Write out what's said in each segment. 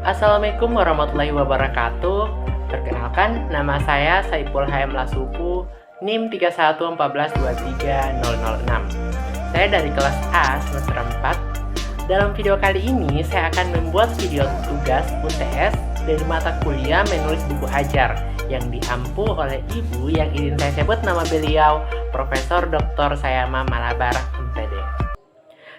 Assalamualaikum warahmatullahi wabarakatuh. Perkenalkan, nama saya Saipul Hayam Lasupu, NIM 3114230006. Saya dari kelas A semester 4. Dalam video kali ini, saya akan membuat video tugas UTS dari mata kuliah menulis buku ajar yang diampu oleh ibu yang izin saya sebut nama beliau, Profesor Dr. Sayama Malabar, MPD.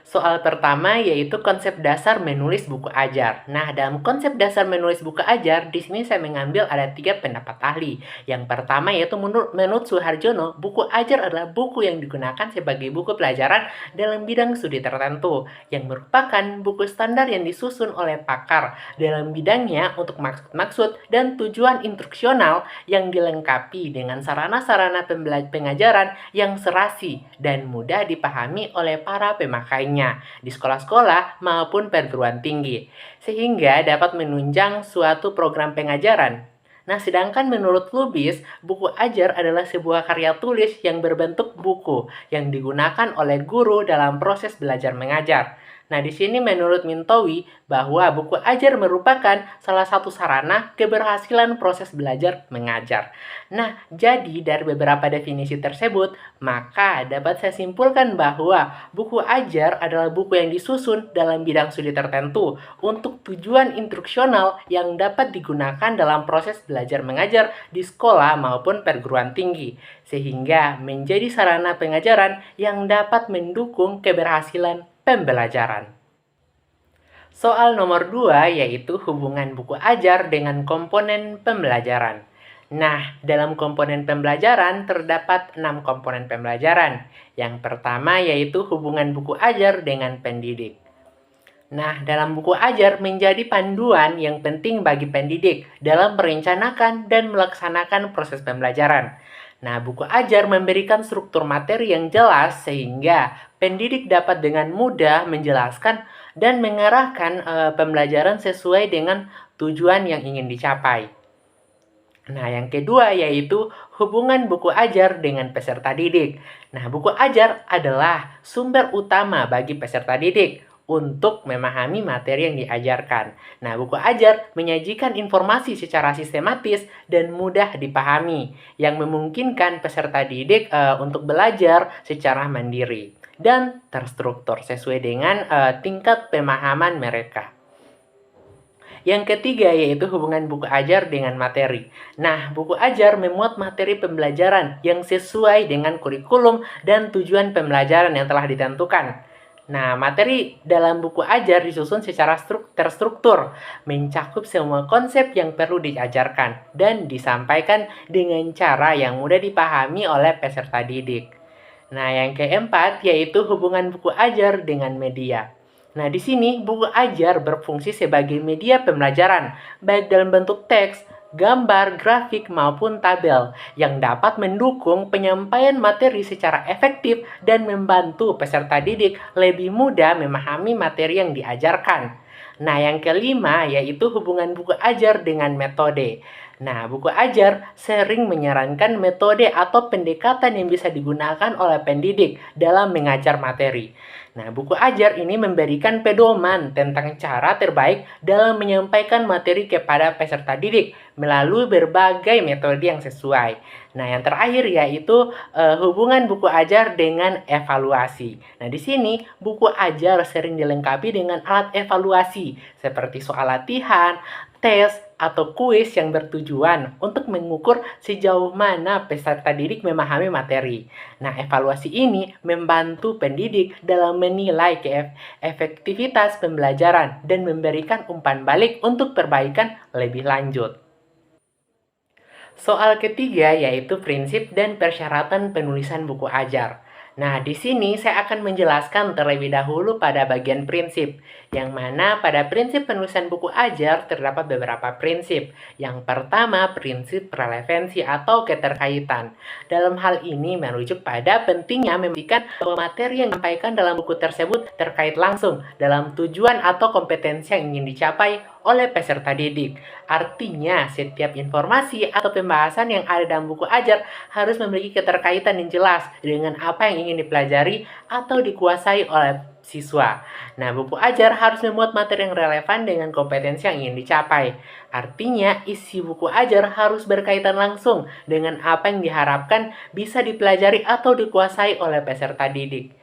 Soal pertama yaitu konsep dasar menulis buku ajar. Nah, dalam konsep dasar menulis buku ajar, di sini saya mengambil ada 3 pendapat ahli. Yang pertama yaitu menurut Suharjono, buku ajar adalah buku yang digunakan sebagai buku pelajaran dalam bidang studi tertentu, yang merupakan buku standar yang disusun oleh pakar dalam bidangnya untuk maksud-maksud dan tujuan instruksional yang dilengkapi dengan sarana-sarana pengajaran yang serasi dan mudah dipahami oleh para pemakainya di sekolah-sekolah maupun perguruan tinggi, sehingga dapat menunjang suatu program pengajaran. Nah, sedangkan menurut Lubis, buku ajar adalah sebuah karya tulis yang berbentuk buku yang digunakan oleh guru dalam proses belajar mengajar. Nah, di sini menurut Mintowi bahwa buku ajar merupakan salah satu sarana keberhasilan proses belajar mengajar. Nah, jadi dari beberapa definisi tersebut, maka dapat saya simpulkan bahwa buku ajar adalah buku yang disusun dalam bidang studi tertentu untuk tujuan instruksional yang dapat digunakan dalam proses belajar mengajar di sekolah maupun perguruan tinggi, sehingga menjadi sarana pengajaran yang dapat mendukung keberhasilan pembelajaran. Soal nomor 2 yaitu hubungan buku ajar dengan komponen pembelajaran. Nah, dalam komponen pembelajaran terdapat 6 komponen pembelajaran. Yang pertama yaitu hubungan buku ajar dengan pendidik. Nah, dalam buku ajar menjadi panduan yang penting bagi pendidik dalam merencanakan dan melaksanakan proses pembelajaran. Nah, buku ajar memberikan struktur materi yang jelas sehingga pendidik dapat dengan mudah menjelaskan dan mengarahkan pembelajaran sesuai dengan tujuan yang ingin dicapai. Nah, yang kedua yaitu hubungan buku ajar dengan peserta didik. Nah, buku ajar adalah sumber utama bagi peserta didik untuk memahami materi yang diajarkan. Nah, buku ajar menyajikan informasi secara sistematis dan mudah dipahami, yang memungkinkan peserta didik untuk belajar secara mandiri dan terstruktur sesuai dengan tingkat pemahaman mereka. Yang ketiga yaitu hubungan buku ajar dengan materi. Nah, buku ajar memuat materi pembelajaran yang sesuai dengan kurikulum dan tujuan pembelajaran yang telah ditentukan. Nah, materi dalam buku ajar disusun secara terstruktur, mencakup semua konsep yang perlu diajarkan, dan disampaikan dengan cara yang mudah dipahami oleh peserta didik. Nah, yang keempat yaitu hubungan buku ajar dengan media. Nah, di sini buku ajar berfungsi sebagai media pembelajaran, baik dalam bentuk teks, gambar, grafik, maupun tabel yang dapat mendukung penyampaian materi secara efektif dan membantu peserta didik lebih mudah memahami materi yang diajarkan. Nah, yang kelima yaitu hubungan buku ajar dengan metode. Nah, buku ajar sering menyarankan metode atau pendekatan yang bisa digunakan oleh pendidik dalam mengajar materi. Nah, buku ajar ini memberikan pedoman tentang cara terbaik dalam menyampaikan materi kepada peserta didik melalui berbagai metode yang sesuai. Nah, yang terakhir yaitu hubungan buku ajar dengan evaluasi. Nah, di sini buku ajar sering dilengkapi dengan alat evaluasi seperti soal latihan, tes, atau kuis yang bertujuan untuk mengukur sejauh mana peserta didik memahami materi. Nah, evaluasi ini membantu pendidik dalam menilai efektivitas pembelajaran dan memberikan umpan balik untuk perbaikan lebih lanjut. Soal ketiga yaitu prinsip dan persyaratan penulisan buku ajar. Nah, di sini saya akan menjelaskan terlebih dahulu pada bagian prinsip, yang mana pada prinsip penulisan buku ajar terdapat beberapa prinsip. Yang pertama, prinsip relevansi atau keterkaitan. Dalam hal ini merujuk pada pentingnya memastikan bahwa materi yang disampaikan dalam buku tersebut terkait langsung dalam tujuan atau kompetensi yang ingin dicapai oleh peserta didik. Artinya, setiap informasi atau pembahasan yang ada dalam buku ajar harus memiliki keterkaitan yang jelas dengan apa yang ingin dipelajari atau dikuasai oleh siswa. Nah, buku ajar harus memuat materi yang relevan dengan kompetensi yang ingin dicapai. Artinya, isi buku ajar harus berkaitan langsung dengan apa yang diharapkan bisa dipelajari atau dikuasai oleh peserta didik.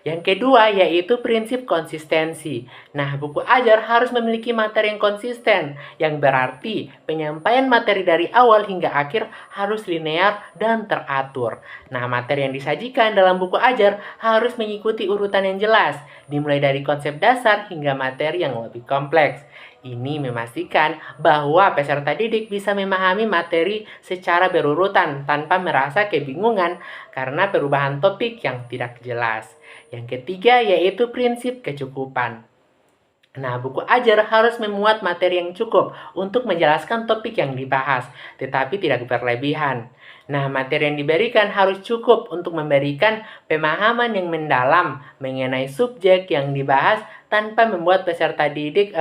Yang kedua yaitu prinsip konsistensi. Nah, buku ajar harus memiliki materi yang konsisten, yang berarti penyampaian materi dari awal hingga akhir harus linear dan teratur. Nah, materi yang disajikan dalam buku ajar harus mengikuti urutan yang jelas, dimulai dari konsep dasar hingga materi yang lebih kompleks. Ini memastikan bahwa peserta didik bisa memahami materi secara berurutan tanpa merasa kebingungan karena perubahan topik yang tidak jelas. Yang ketiga yaitu prinsip kecukupan. Nah, buku ajar harus memuat materi yang cukup untuk menjelaskan topik yang dibahas, tetapi tidak berlebihan. Nah, materi yang diberikan harus cukup untuk memberikan pemahaman yang mendalam mengenai subjek yang dibahas tanpa membuat peserta didik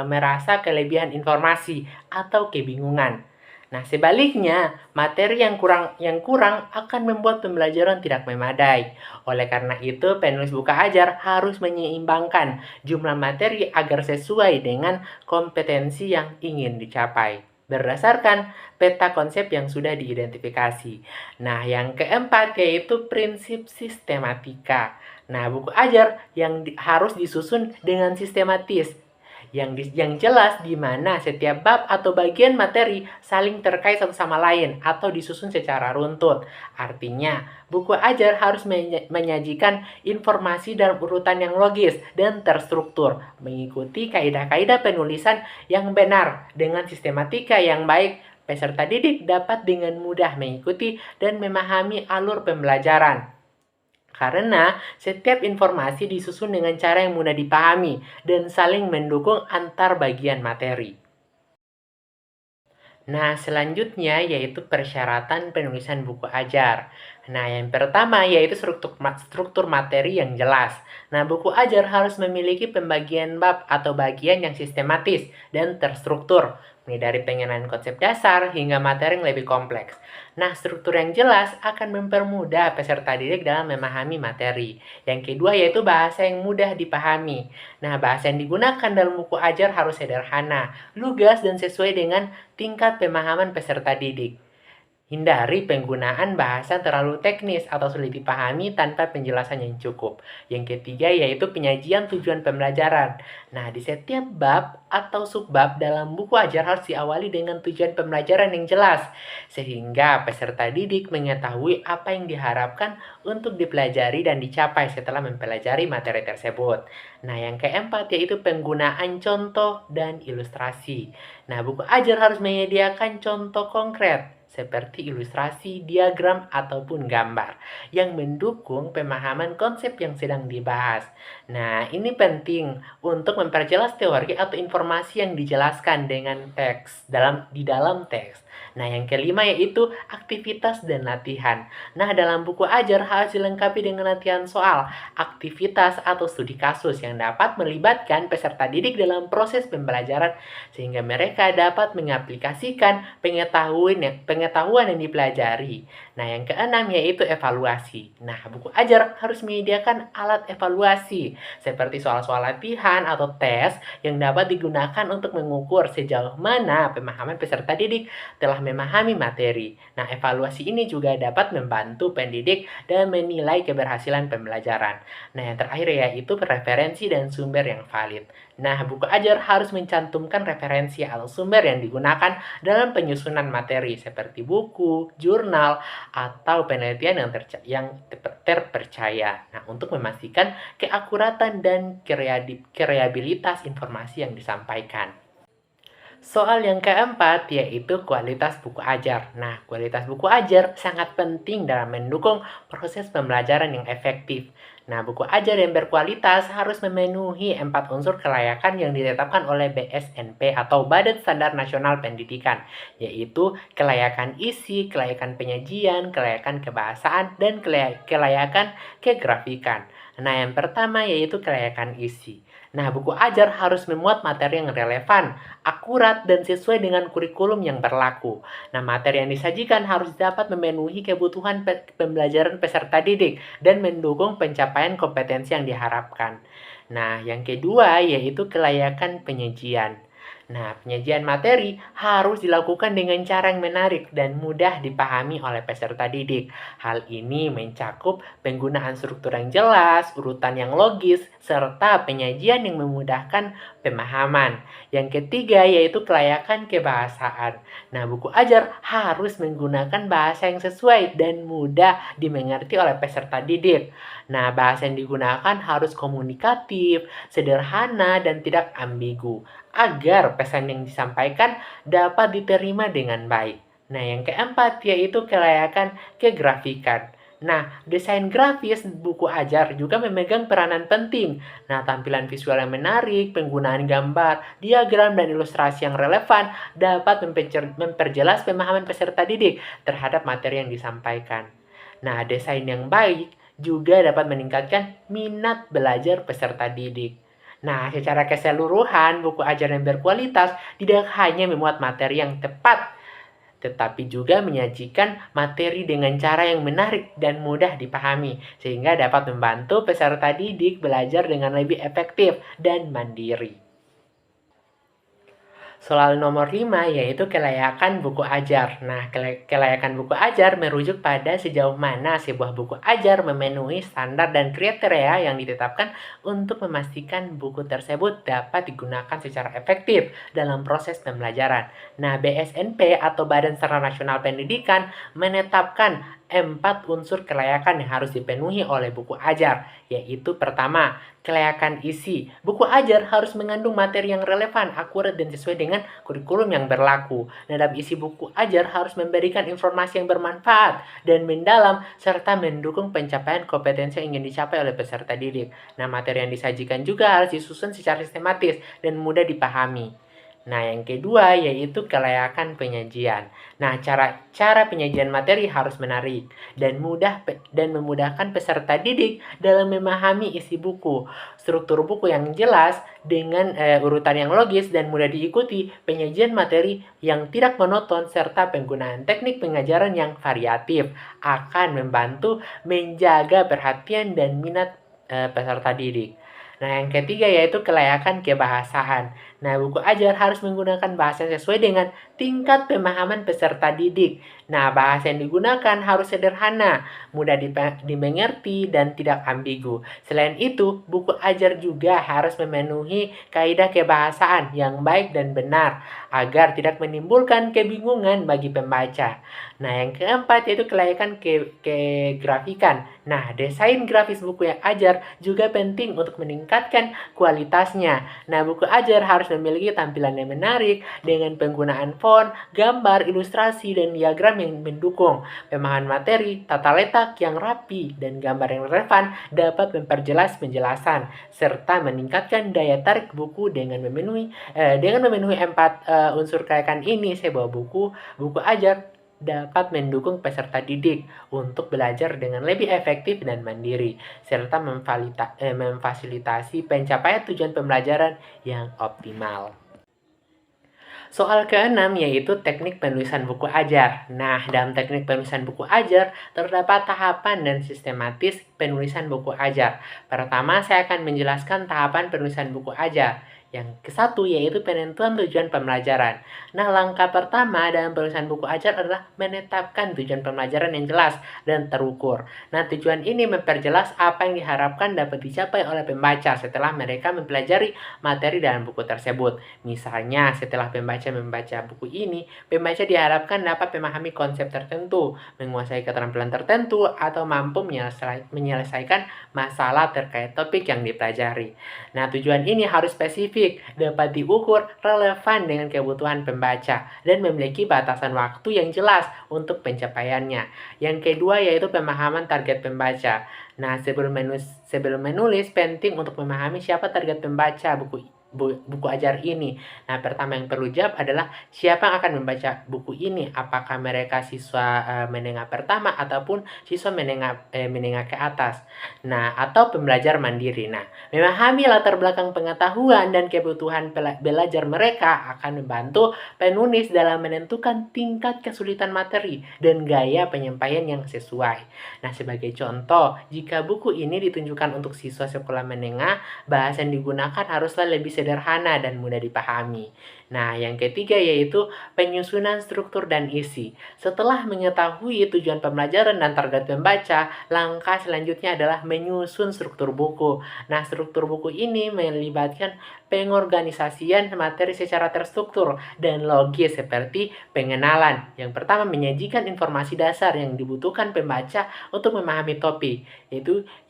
merasa kelebihan informasi atau kebingungan. Nah, sebaliknya, materi yang kurang akan membuat pembelajaran tidak memadai. Oleh karena itu, penulis buku ajar harus menyeimbangkan jumlah materi agar sesuai dengan kompetensi yang ingin dicapai berdasarkan peta konsep yang sudah diidentifikasi. Nah, yang keempat yaitu prinsip sistematika. Nah, buku ajar yang harus disusun dengan sistematis yang jelas di mana setiap bab atau bagian materi saling terkait satu sama lain atau disusun secara runtut. Artinya, buku ajar harus menyajikan informasi dalam urutan yang logis dan terstruktur, mengikuti kaidah-kaidah penulisan yang benar dengan sistematika yang baik. Peserta didik dapat dengan mudah mengikuti dan memahami alur pembelajaran. Karena setiap informasi disusun dengan cara yang mudah dipahami dan saling mendukung antar bagian materi. Nah, selanjutnya yaitu persyaratan penulisan buku ajar. Nah, yang pertama yaitu struktur materi yang jelas. Nah, buku ajar harus memiliki pembagian bab atau bagian yang sistematis dan terstruktur, mulai dari pengenalan konsep dasar hingga materi yang lebih kompleks. Nah, struktur yang jelas akan mempermudah peserta didik dalam memahami materi. Yang kedua yaitu bahasa yang mudah dipahami. Nah, bahasa yang digunakan dalam buku ajar harus sederhana, lugas, dan sesuai dengan tingkat pemahaman peserta didik. Hindari penggunaan bahasa terlalu teknis atau sulit dipahami tanpa penjelasan yang cukup. Yang ketiga yaitu penyajian tujuan pembelajaran. Nah, di setiap bab atau subbab dalam buku ajar harus diawali dengan tujuan pembelajaran yang jelas, sehingga peserta didik mengetahui apa yang diharapkan untuk dipelajari dan dicapai setelah mempelajari materi tersebut. Nah, yang keempat yaitu penggunaan contoh dan ilustrasi. Nah, buku ajar harus menyediakan contoh konkret seperti ilustrasi, diagram, ataupun gambar yang mendukung pemahaman konsep yang sedang dibahas. Nah, ini penting untuk memperjelas teori atau informasi yang dijelaskan dengan teks di dalam teks. Nah, yang kelima yaitu aktivitas dan latihan. Nah, dalam buku ajar harus dilengkapi dengan latihan soal, aktivitas atau studi kasus yang dapat melibatkan peserta didik dalam proses pembelajaran sehingga mereka dapat mengaplikasikan pengetahuan yang dipelajari. Nah, yang keenam yaitu evaluasi. Nah, buku ajar harus menyediakan alat evaluasi seperti soal-soal latihan atau tes yang dapat digunakan untuk mengukur sejauh mana pemahaman peserta didik telah memahami materi. Nah, evaluasi ini juga dapat membantu pendidik dan menilai keberhasilan pembelajaran. Nah, yang terakhir yaitu referensi dan sumber yang valid. Nah, buku ajar harus mencantumkan referensi atau sumber yang digunakan dalam penyusunan materi seperti buku, jurnal, atau penelitian yang terpercaya. Nah, untuk memastikan keakuratan dan kreatibilitas informasi yang disampaikan. Soal yang keempat yaitu kualitas buku ajar. Nah, kualitas buku ajar sangat penting dalam mendukung proses pembelajaran yang efektif. Nah, buku ajar yang berkualitas harus memenuhi 4 unsur kelayakan yang ditetapkan oleh BSNP atau Badan Standar Nasional Pendidikan, yaitu kelayakan isi, kelayakan penyajian, kelayakan kebahasaan, dan kelayakan kegrafikan. Nah, yang pertama yaitu kelayakan isi. Nah, buku ajar harus memuat materi yang relevan, akurat, dan sesuai dengan kurikulum yang berlaku. Nah, materi yang disajikan harus dapat memenuhi kebutuhan pembelajaran peserta didik dan mendukung pencapaian kompetensi yang diharapkan. Nah, yang kedua yaitu kelayakan penyajian. Nah, penyajian materi harus dilakukan dengan cara yang menarik dan mudah dipahami oleh peserta didik. Hal ini mencakup penggunaan struktur yang jelas, urutan yang logis, serta penyajian yang memudahkan pemahaman. Yang ketiga yaitu kelayakan kebahasaan. Nah, buku ajar harus menggunakan bahasa yang sesuai dan mudah dimengerti oleh peserta didik. Nah, bahasa yang digunakan harus komunikatif, sederhana, dan tidak ambigu, agar pesan yang disampaikan dapat diterima dengan baik. Nah, yang keempat yaitu kelayakan kegrafikan. Nah, desain grafis buku ajar juga memegang peranan penting. Nah, tampilan visual yang menarik, penggunaan gambar, diagram, dan ilustrasi yang relevan dapat memperjelas pemahaman peserta didik terhadap materi yang disampaikan. Nah, desain yang baik juga dapat meningkatkan minat belajar peserta didik. Nah, secara keseluruhan, buku ajar yang berkualitas tidak hanya memuat materi yang tepat, tetapi juga menyajikan materi dengan cara yang menarik dan mudah dipahami, sehingga dapat membantu peserta didik belajar dengan lebih efektif dan mandiri. Soal nomor 5 yaitu kelayakan buku ajar. Nah, kelayakan buku ajar merujuk pada sejauh mana sebuah buku ajar memenuhi standar dan kriteria yang ditetapkan untuk memastikan buku tersebut dapat digunakan secara efektif dalam proses pembelajaran. Nah, BSNP atau Badan Sarana Nasional Pendidikan menetapkan 4 unsur kelayakan yang harus dipenuhi oleh buku ajar, yaitu pertama, kelayakan isi. Buku ajar harus mengandung materi yang relevan, akurat, dan sesuai dengan kurikulum yang berlaku. Dalam isi buku ajar harus memberikan informasi yang bermanfaat dan mendalam, serta mendukung pencapaian kompetensi yang ingin dicapai oleh peserta didik. Nah, materi yang disajikan juga harus disusun secara sistematis dan mudah dipahami. Nah, yang kedua yaitu kelayakan penyajian. Nah, cara penyajian materi harus menarik dan memudahkan peserta didik dalam memahami isi buku. Struktur buku yang jelas dengan urutan yang logis dan mudah diikuti, penyajian materi yang tidak monoton serta penggunaan teknik pengajaran yang variatif akan membantu menjaga perhatian dan minat peserta didik. Nah, yang ketiga yaitu kelayakan kebahasaan. Nah, buku ajar harus menggunakan bahasa yang sesuai dengan tingkat pemahaman peserta didik. Nah, bahasa yang digunakan harus sederhana, mudah dimengerti, dan tidak ambigu. Selain itu, buku ajar juga harus memenuhi kaidah kebahasaan yang baik dan benar, agar tidak menimbulkan kebingungan bagi pembaca. Nah, yang keempat yaitu kelayakan kegrafikan. Nah, desain grafis buku yang ajar juga penting untuk meningkatkan kualitasnya. Nah, buku ajar harus memiliki tampilan yang menarik dengan penggunaan font, gambar, ilustrasi, dan diagram yang mendukung. Pemahaman materi, tata letak yang rapi, dan gambar yang relevan dapat memperjelas penjelasan serta meningkatkan daya tarik buku dengan memenuhi 4 unsur kelayakan ini. Sebuah buku ajar dapat mendukung peserta didik untuk belajar dengan lebih efektif dan mandiri, serta memfasilitasi pencapaian tujuan pembelajaran yang optimal. Soal keenam yaitu teknik penulisan buku ajar. Nah, dalam teknik penulisan buku ajar terdapat tahapan dan sistematis penulisan buku ajar. Pertama, saya akan menjelaskan tahapan penulisan buku ajar. Yang ke-1 yaitu penentuan tujuan pembelajaran. Nah, langkah pertama dalam penulisan buku ajar adalah menetapkan tujuan pembelajaran yang jelas dan terukur. Nah, tujuan ini memperjelas apa yang diharapkan dapat dicapai oleh pembaca setelah mereka mempelajari materi dalam buku tersebut. Misalnya, setelah pembaca membaca buku ini, pembaca diharapkan dapat memahami konsep tertentu, menguasai keterampilan tertentu, atau mampu menyelesaikan masalah terkait topik yang dipelajari. Nah, tujuan ini harus spesifik, dapat diukur, relevan dengan kebutuhan pembaca, dan memiliki batasan waktu yang jelas untuk pencapaiannya. Yang kedua yaitu pemahaman target pembaca. Nah, sebelum menulis penting untuk memahami siapa target pembaca buku buku ajar ini? Nah, pertama yang perlu jawab adalah siapa yang akan membaca buku ini? Apakah mereka siswa menengah pertama ataupun siswa menengah ke atas? Nah, atau pembelajar mandiri. Nah, memahami latar belakang pengetahuan dan kebutuhan belajar mereka akan membantu penulis dalam menentukan tingkat kesulitan materi dan gaya penyampaian yang sesuai. Nah, sebagai contoh, jika buku ini ditunjukkan untuk siswa sekolah menengah, bahasa yang digunakan haruslah lebih sederhana dan mudah dipahami. Nah, yang ketiga yaitu penyusunan struktur dan isi. Setelah mengetahui tujuan pembelajaran dan target pembaca, langkah selanjutnya adalah menyusun struktur buku. Nah, struktur buku ini melibatkan pengorganisasian materi secara terstruktur dan logis seperti pengenalan. Yang pertama, menyajikan informasi dasar yang dibutuhkan pembaca untuk memahami topik.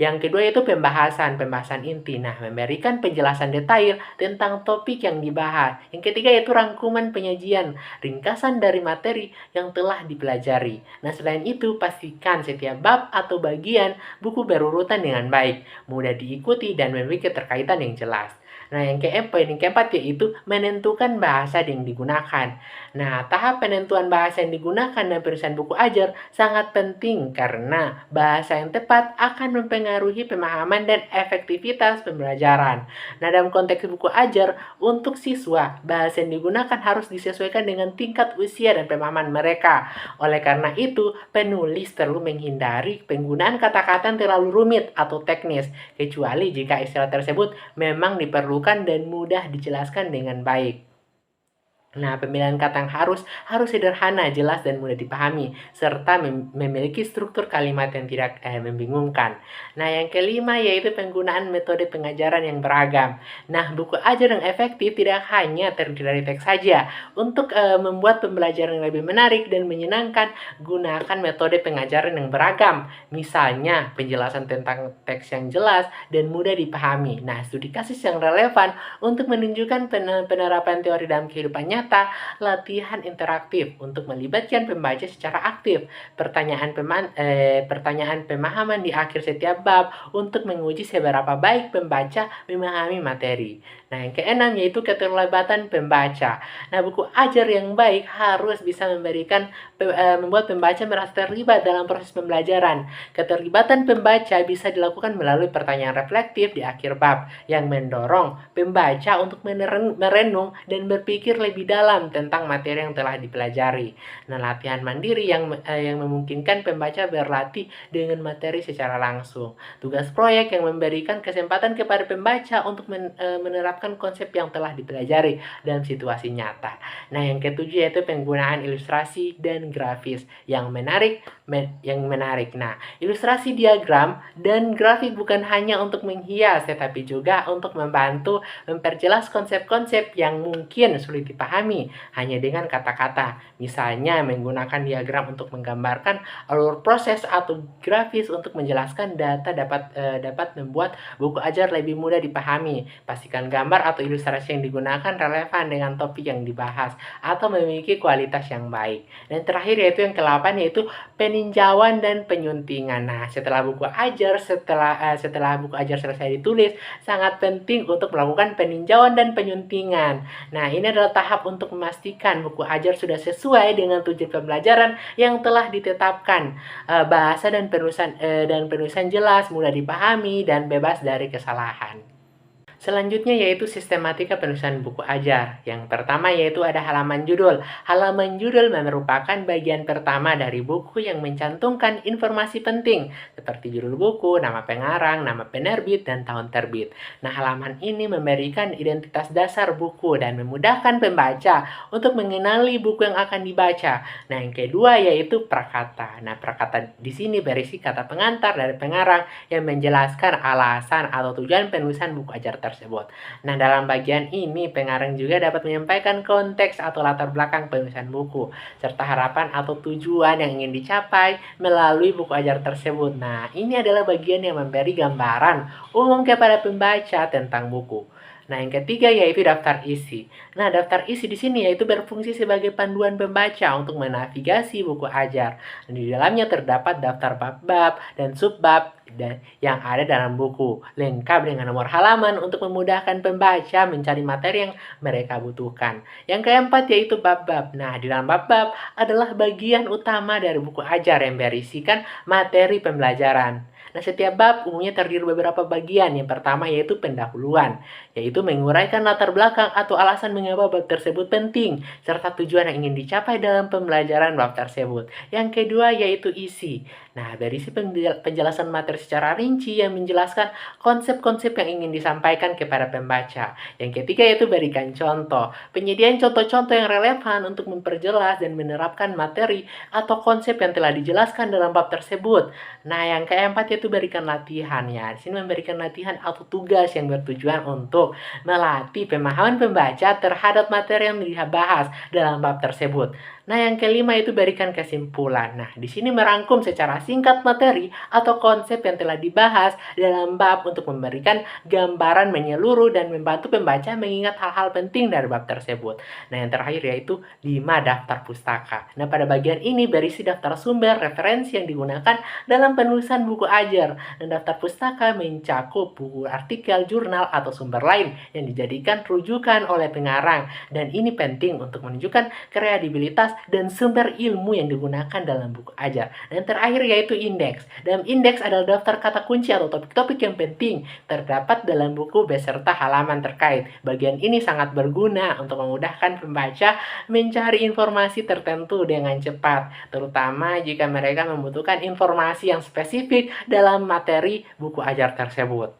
Yang kedua yaitu pembahasan inti. Nah, memberikan penjelasan detail tentang topik yang dibahas. Yang ketiga yaitu rangkuman penyajian, ringkasan dari materi yang telah dipelajari. Nah, selain itu, pastikan setiap bab atau bagian buku berurutan dengan baik, mudah diikuti dan memiliki keterkaitan yang jelas. Nah, poin yang keempat yaitu menentukan bahasa yang digunakan. Nah, tahap penentuan bahasa yang digunakan dan penulisan buku ajar sangat penting karena bahasa yang tepat akan mempengaruhi pemahaman dan efektivitas pembelajaran. Nah, dalam konteks buku ajar, untuk siswa, bahasa yang digunakan harus disesuaikan dengan tingkat usia dan pemahaman mereka. Oleh karena itu, penulis perlu menghindari penggunaan kata-kata yang terlalu rumit atau teknis, kecuali jika istilah tersebut memang diperlukan dan mudah dijelaskan dengan baik. Nah, pemilihan kata yang harus sederhana, jelas, dan mudah dipahami, serta memiliki struktur kalimat yang tidak membingungkan. Nah, yang kelima yaitu penggunaan metode pengajaran yang beragam. Nah, buku ajar yang efektif tidak hanya terdiri dari teks saja. Untuk membuat pembelajaran yang lebih menarik dan menyenangkan, gunakan metode pengajaran yang beragam. Misalnya, penjelasan tentang teks yang jelas dan mudah dipahami. Nah, studi kasus yang relevan untuk menunjukkan penerapan teori dalam kehidupan nyata, latihan interaktif untuk melibatkan pembaca secara aktif, pertanyaan pemahaman di akhir setiap bab untuk menguji seberapa baik pembaca memahami materi. Nah, yang keenam yaitu keterlibatan pembaca. Nah, buku ajar yang baik harus bisa membuat pembaca merasa terlibat dalam proses pembelajaran. Keterlibatan pembaca bisa dilakukan melalui pertanyaan reflektif di akhir bab yang mendorong pembaca untuk merenung dan berpikir lebih dalam tentang materi yang telah dipelajari. Nah, latihan mandiri yang memungkinkan pembaca berlatih dengan materi secara langsung. Tugas proyek yang memberikan kesempatan kepada pembaca untuk menerapkan konsep yang telah dipelajari dalam situasi nyata. Nah, yang ketujuh yaitu penggunaan ilustrasi dan grafis yang menarik. Nah, ilustrasi, diagram, dan grafik bukan hanya untuk menghias, tetapi juga untuk membantu memperjelas konsep-konsep yang mungkin sulit dipahami hanya dengan kata-kata. Misalnya, menggunakan diagram untuk menggambarkan alur proses atau grafis untuk menjelaskan data dapat membuat buku ajar lebih mudah dipahami. Pastikan gambar atau ilustrasi yang digunakan relevan dengan topik yang dibahas atau memiliki kualitas yang baik. Dan terakhir yaitu yang ke-8 yaitu peninjauan dan penyuntingan. Nah, setelah buku ajar selesai ditulis, sangat penting untuk melakukan peninjauan dan penyuntingan. Nah, ini adalah tahap untuk memastikan buku ajar sudah sesuai dengan tujuan pembelajaran yang telah ditetapkan. Bahasa dan penulisan jelas, mudah dipahami, dan bebas dari kesalahan. Selanjutnya yaitu sistematika penulisan buku ajar. Yang pertama yaitu ada halaman judul. Halaman judul merupakan bagian pertama dari buku yang mencantumkan informasi penting seperti judul buku, nama pengarang, nama penerbit, dan tahun terbit. Nah, halaman ini memberikan identitas dasar buku dan memudahkan pembaca untuk mengenali buku yang akan dibaca. Nah, yang kedua yaitu prakata. Nah, prakata di sini berisi kata pengantar dari pengarang yang menjelaskan alasan atau tujuan penulisan buku ajar tersebut. Nah, dalam bagian ini pengarang juga dapat menyampaikan konteks atau latar belakang penulisan buku serta harapan atau tujuan yang ingin dicapai melalui buku ajar tersebut. Nah, ini adalah bagian yang memberi gambaran umum kepada pembaca tentang buku. Nah, yang ketiga yaitu daftar isi. Nah, daftar isi di sini yaitu berfungsi sebagai panduan pembaca untuk menavigasi buku ajar. Di dalamnya terdapat daftar bab-bab dan subbab yang ada dalam buku, lengkap dengan nomor halaman untuk memudahkan pembaca mencari materi yang mereka butuhkan. Yang keempat yaitu bab-bab. Nah, di dalam bab-bab adalah bagian utama dari buku ajar yang berisikan materi pembelajaran. Nah, setiap bab umumnya terdiri beberapa bagian. Yang pertama yaitu pendahuluan, yaitu menguraikan latar belakang atau alasan mengapa bab tersebut penting, serta tujuan yang ingin dicapai dalam pembelajaran bab tersebut. Yang kedua yaitu isi. Nah, berisi penjelasan materi secara rinci yang menjelaskan konsep-konsep yang ingin disampaikan kepada pembaca. Yang ketiga yaitu berikan contoh. Penyediaan contoh-contoh yang relevan untuk memperjelas dan menerapkan materi atau konsep yang telah dijelaskan dalam bab tersebut. Nah, yang keempat yaitu berikan latihan ya. Di sini memberikan latihan atau tugas yang bertujuan untuk melatih pemahaman pembaca terhadap materi yang dibahas dalam bab tersebut. Nah, yang kelima itu berikan kesimpulan. Nah, di sini merangkum secara singkat materi atau konsep yang telah dibahas dalam bab untuk memberikan gambaran menyeluruh dan membantu pembaca mengingat hal-hal penting dari bab tersebut. Nah, yang terakhir yaitu 5 daftar pustaka. Nah, pada bagian ini berisi daftar sumber referensi yang digunakan dalam penulisan buku ajar. Dan daftar pustaka mencakup buku artikel, jurnal, atau sumber lain yang dijadikan rujukan oleh pengarang. Dan ini penting untuk menunjukkan kredibilitas dan sumber ilmu yang digunakan dalam buku ajar. Dan terakhir yaitu indeks. Dalam indeks adalah daftar kata kunci atau topik-topik yang penting terdapat dalam buku beserta halaman terkait. Bagian ini sangat berguna untuk memudahkan pembaca mencari informasi tertentu dengan cepat, terutama jika mereka membutuhkan informasi yang spesifik dalam materi buku ajar tersebut.